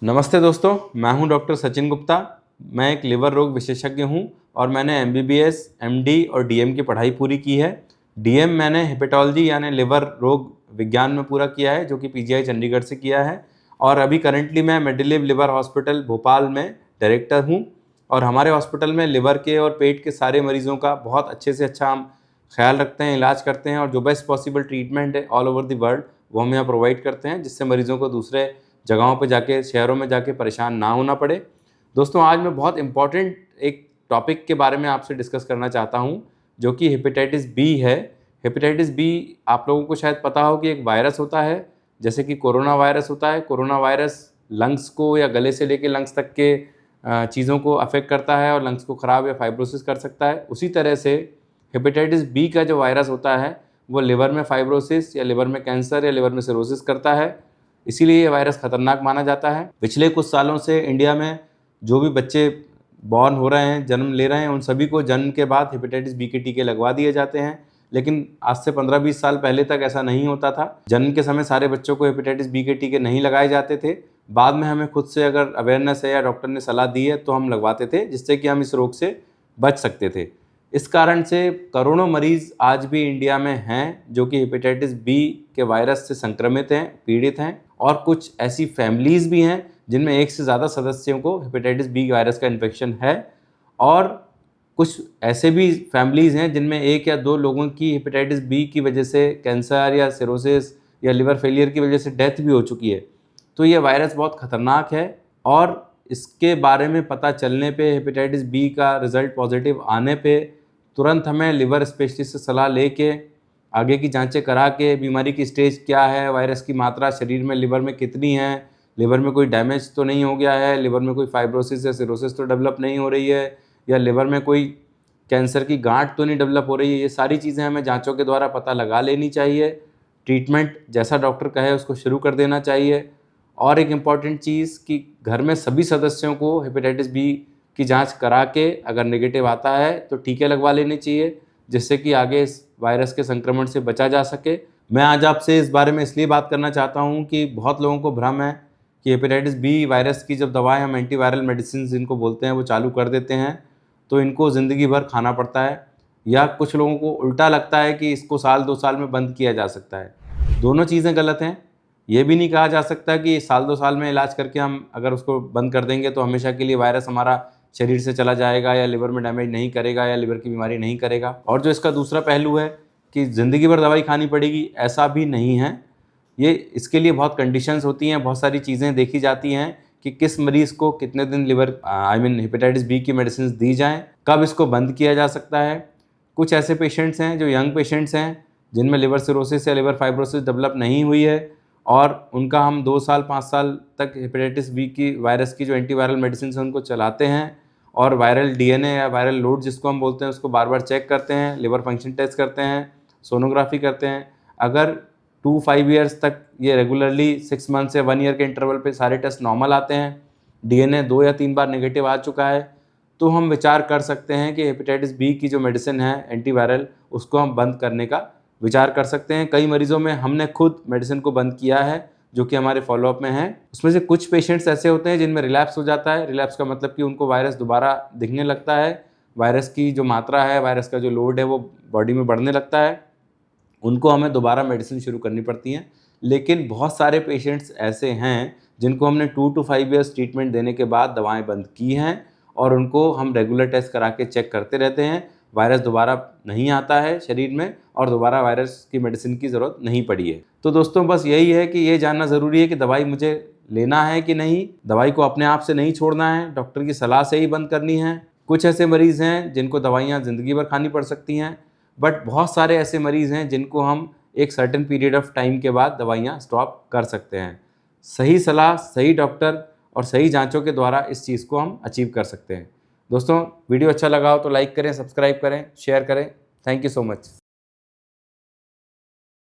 नमस्ते दोस्तों, मैं हूं डॉक्टर सचिन गुप्ता। मैं एक लिवर रोग विशेषज्ञ हूं और मैंने एमबीबीएस, एमडी और डीएम की पढ़ाई पूरी की है। डीएम मैंने हेपेटोलॉजी यानी लिवर रोग विज्ञान में पूरा किया है, जो कि पीजीआई चंडीगढ़ से किया है। और अभी करंटली मैं मेडिलिव लिवर हॉस्पिटल भोपाल में डायरेक्टर हूँ। और हमारे हॉस्पिटल में लिवर के और पेट के सारे मरीज़ों का बहुत अच्छे से अच्छा हम ख्याल रखते हैं, इलाज करते हैं, और जो बेस्ट पॉसिबल ट्रीटमेंट है ऑल ओवर द वर्ल्ड वो हम यहाँ प्रोवाइड करते हैं, जिससे मरीज़ों को दूसरे जगहों पे जाके, शहरों में जाके परेशान ना होना पड़े। दोस्तों, आज मैं बहुत इम्पॉर्टेंट एक टॉपिक के बारे में आपसे डिस्कस करना चाहता हूँ, जो कि हेपेटाइटिस बी है। हेपेटाइटिस बी, आप लोगों को शायद पता हो कि एक वायरस होता है, जैसे कि कोरोना वायरस होता है। कोरोना वायरस लंग्स को या गले से लेके लंग्स तक के चीज़ों को अफेक्ट करता है और लंग्स को ख़राब या फाइब्रोसिस कर सकता है। उसी तरह से हेपेटाइटिस बी का जो वायरस होता है वो लिवर में फाइब्रोसिस या लिवर में कैंसर या लिवर में सिरोसिस करता है। इसीलिए ये वायरस खतरनाक माना जाता है। पिछले कुछ सालों से इंडिया में जो भी बच्चे बॉर्न हो रहे हैं, जन्म ले रहे हैं, उन सभी को जन्म के बाद हेपेटाइटिस बी के टीके लगवा दिए जाते हैं। लेकिन आज से 15-20 साल पहले तक ऐसा नहीं होता था। जन्म के समय सारे बच्चों को हेपेटाइटिस बी के टीके नहीं लगाए जाते थे। बाद में हमें खुद से अगर अवेयरनेस है या डॉक्टर ने सलाह दी है तो हम लगवाते थे, जिससे कि हम इस रोग से बच सकते थे। इस कारण से करोड़ों मरीज़ आज भी इंडिया में हैं जो कि हेपेटाइटिस बी के वायरस से संक्रमित हैं, पीड़ित हैं। और कुछ ऐसी फैमिलीज़ भी हैं जिनमें एक से ज़्यादा सदस्यों को हेपेटाइटिस बी वायरस का इन्फेक्शन है। और कुछ ऐसे भी फैमिलीज़ हैं जिनमें एक या दो लोगों की हेपेटाइटिस बी की वजह से कैंसर या सिरोसिस या लिवर फेलियर की वजह से डेथ भी हो चुकी है। तो ये वायरस बहुत ख़तरनाक है, और इसके बारे में पता चलने पे, हेपेटाइटिस बी का रिज़ल्ट पॉजिटिव आने पे तुरंत हमें लिवर स्पेशलिस्ट से सलाह लेके आगे की जांचें करा के बीमारी की स्टेज क्या है, वायरस की मात्रा शरीर में लिवर में कितनी है, लिवर में कोई डैमेज तो नहीं हो गया है, लिवर में कोई फाइब्रोसिस या सिरोसिस तो डेवलप नहीं हो रही है, या लिवर में कोई कैंसर की गांठ तो नहीं डेवलप हो रही है। ये सारी चीज़ें हमें जांचों के द्वारा पता लगा लेनी चाहिए। ट्रीटमेंट जैसा डॉक्टर कहे उसको शुरू कर देना चाहिए। और एक इम्पॉर्टेंट चीज़ कि घर में सभी सदस्यों को हेपेटाइटिस बी की जांच करा के अगर नेगेटिव आता है तो टीके लगवा लेने चाहिए, जिससे कि आगे इस वायरस के संक्रमण से बचा जा सके। मैं आज आपसे इस बारे में इसलिए बात करना चाहता हूँ कि बहुत लोगों को भ्रम है कि हेपेटाइटिस बी वायरस की जब दवाएं, हम एंटीवायरल मेडिसिन जिनको बोलते हैं, वो चालू कर देते हैं तो इनको ज़िंदगी भर खाना पड़ता है, या कुछ लोगों को उल्टा लगता है कि इसको साल 2 साल में बंद किया जा सकता है। दोनों चीज़ें गलत हैं। ये भी नहीं कहा जा सकता कि साल 2 साल में इलाज करके हम अगर उसको बंद कर देंगे तो हमेशा के लिए वायरस हमारा शरीर से चला जाएगा या लिवर में डैमेज नहीं करेगा या लिवर की बीमारी नहीं करेगा। और जो इसका दूसरा पहलू है कि ज़िंदगी भर दवाई खानी पड़ेगी, ऐसा भी नहीं है। ये इसके लिए बहुत कंडीशंस होती हैं, बहुत सारी चीज़ें देखी जाती हैं कि किस मरीज़ को कितने दिन लिवर हेपेटाइटिस बी की मेडिसिन दी जाएँ, कब इसको बंद किया जा सकता है। कुछ ऐसे पेशेंट्स हैं जो यंग पेशेंट्स हैं जिनमें लिवर सिरोसिस या लिवर फाइब्रोसिस डेवलप नहीं हुई है, और उनका हम 2 साल 5 साल तक हेपेटाइटिस बी की वायरस की जो एंटीवायरल मेडिसिन है उनको चलाते हैं, और वायरल डीएनए या वायरल लोड जिसको हम बोलते हैं उसको बार बार चेक करते हैं, लिवर फंक्शन टेस्ट करते हैं, सोनोग्राफी करते हैं। अगर 2-5 ईयर्स तक ये रेगुलरली 6 मंथ से 1 ईयर के इंटरवल पे सारे टेस्ट नॉर्मल आते हैं, डीएनए 2 या 3 बार नेगेटिव आ चुका है, तो हम विचार कर सकते हैं कि हेपेटाइटिस बी की जो मेडिसिन है एंटीवायरल, उसको हम बंद करने का विचार कर सकते हैं। कई मरीज़ों में हमने खुद मेडिसिन को बंद किया है, जो कि हमारे फॉलोअप में है। उसमें से कुछ पेशेंट्स ऐसे होते हैं जिनमें रिलैप्स हो जाता है। रिलैप्स का मतलब कि उनको वायरस दोबारा दिखने लगता है, वायरस की जो मात्रा है, वायरस का जो लोड है वो बॉडी में बढ़ने लगता है, उनको हमें दोबारा मेडिसिन शुरू करनी पड़ती हैं। लेकिन बहुत सारे पेशेंट्स ऐसे हैं जिनको हमने 2 to 5 ईयर्स ट्रीटमेंट देने के बाद दवाएं बंद की हैं, और उनको हम रेगुलर टेस्ट करा के चेक करते रहते हैं। वायरस दोबारा नहीं आता है शरीर में, और दोबारा वायरस की मेडिसिन की ज़रूरत नहीं पड़ी है। तो दोस्तों, बस यही है कि ये जानना ज़रूरी है कि दवाई मुझे लेना है कि नहीं। दवाई को अपने आप से नहीं छोड़ना है, डॉक्टर की सलाह से ही बंद करनी है। कुछ ऐसे मरीज़ हैं जिनको दवाइयाँ ज़िंदगी भर खानी पड़ सकती हैं, बट बहुत सारे ऐसे मरीज़ हैं जिनको हम एक सर्टेन पीरियड ऑफ टाइम के बाद दवाइयाँ स्टॉप कर सकते हैं। सही सलाह, सही डॉक्टर और सही जांचों के द्वारा इस चीज़ को हम अचीव कर सकते हैं। दोस्तों, वीडियो अच्छा लगा हो तो लाइक करें, सब्सक्राइब करें, शेयर करें। Thank you so much.